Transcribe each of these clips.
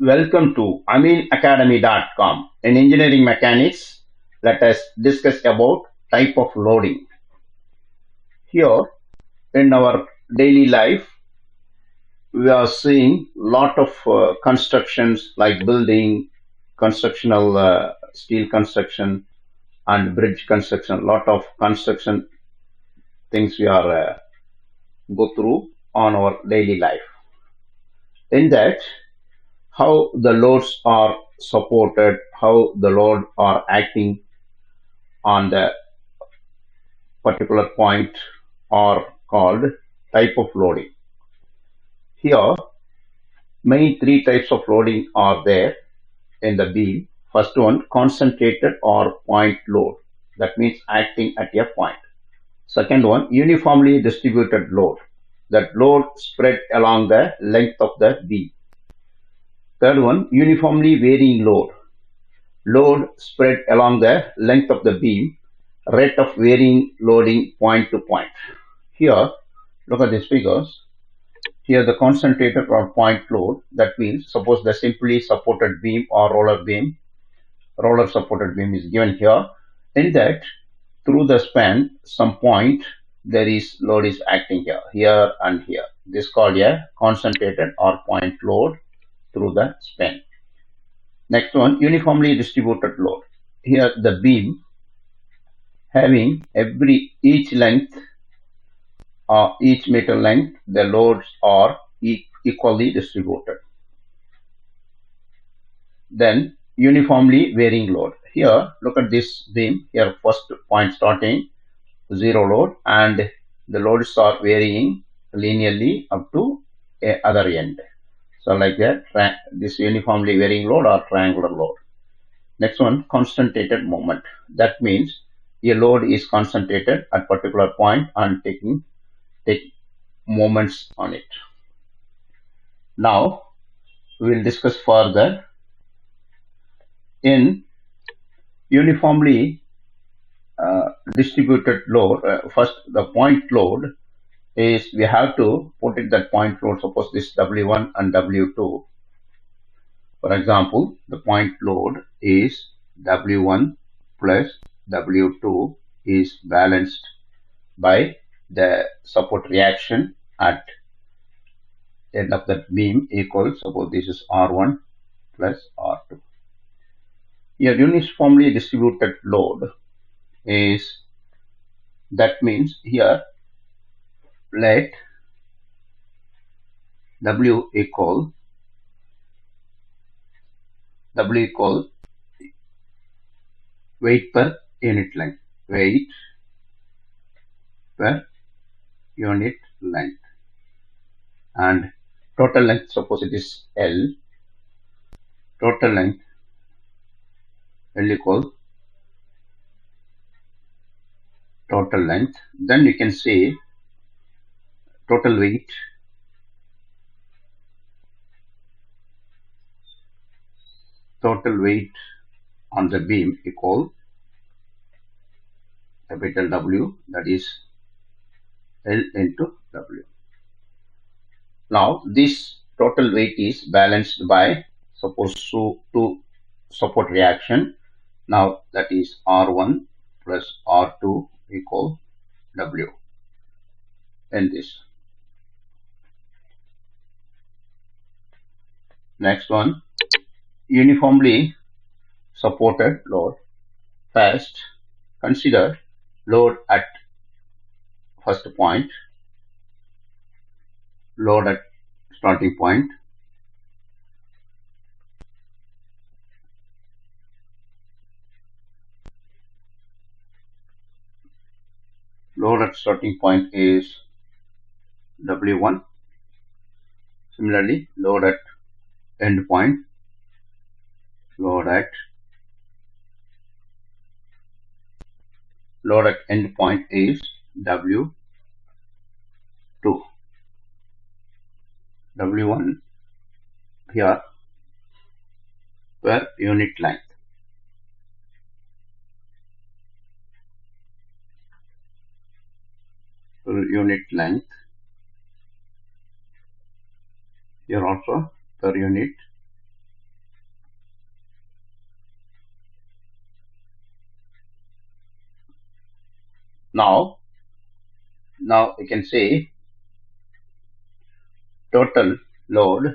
Welcome to aminacademy.com. In engineering mechanics, let us discuss about type of loading. Here in our daily life, we are seeing lot of constructions like building, constructional steel construction and bridge construction. Lot of construction things we are go through on our daily life. In that, how the loads are supported, how the load are acting on the particular point are called type of loading. Here, main three types of loading are there in the beam. First one, concentrated or point load. That means acting at a point. Second one, uniformly distributed load. That load spread along the length of the beam. Third one, uniformly varying load. Load spread along the length of the beam, rate of varying loading point to point. Here, look at these figures. Here the concentrated or point load, that means suppose the simply supported beam or roller supported beam is given here. In that, through the span, some point there is load is acting here and here. This is called a concentrated or point load through the span. Next one, uniformly distributed load. Here the beam having each length or each meter length, the loads are equally distributed. Then uniformly varying load. Here look at this beam. Here first point starting zero load and the loads are varying linearly up to other end. So like that, this uniformly varying load or triangular load. Next one, concentrated moment. That means a load is concentrated at particular point and take moments on it. Now we will discuss further. In uniformly distributed load, first the point load is we have to put it that point load. Suppose this W1 and W2. For example, the point load is W1 plus W2 is balanced by the support reaction at end of that beam equals, suppose this is R1 plus R2. Here uniformly distributed load is, that means here let W equal weight per unit length, weight per unit length, and total length, suppose it is L, total length L equal total length. Then you can say total weight on the beam equal capital W, that is L into W. Now this total weight is balanced by suppose two support reaction. Now that is R1 plus R2 equal W in this. Next one, uniformly supported load. First, consider load at first point, load at starting point, load at starting point is W1. Similarly, load at end point, load at end point is W2. W1 here per unit length. Per unit length. Here also per unit Now you can say total load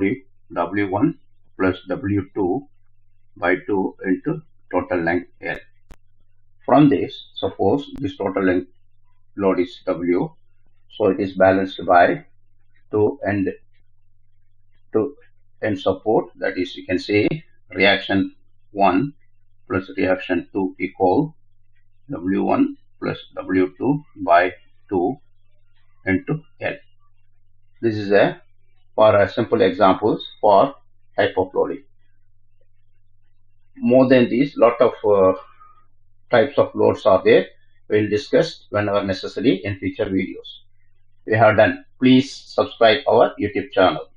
is W1 plus W2 by 2 into total length L. From this, suppose this total length load is W, so it is balanced by 2 end support, that is, you can say reaction 1 plus reaction 2 equal W1 plus W2 by 2 into L. This is for a simple examples for type of loading. More than these, lot of types of loads are there. We will discuss whenever necessary in future videos. We have done. Please subscribe our YouTube channel.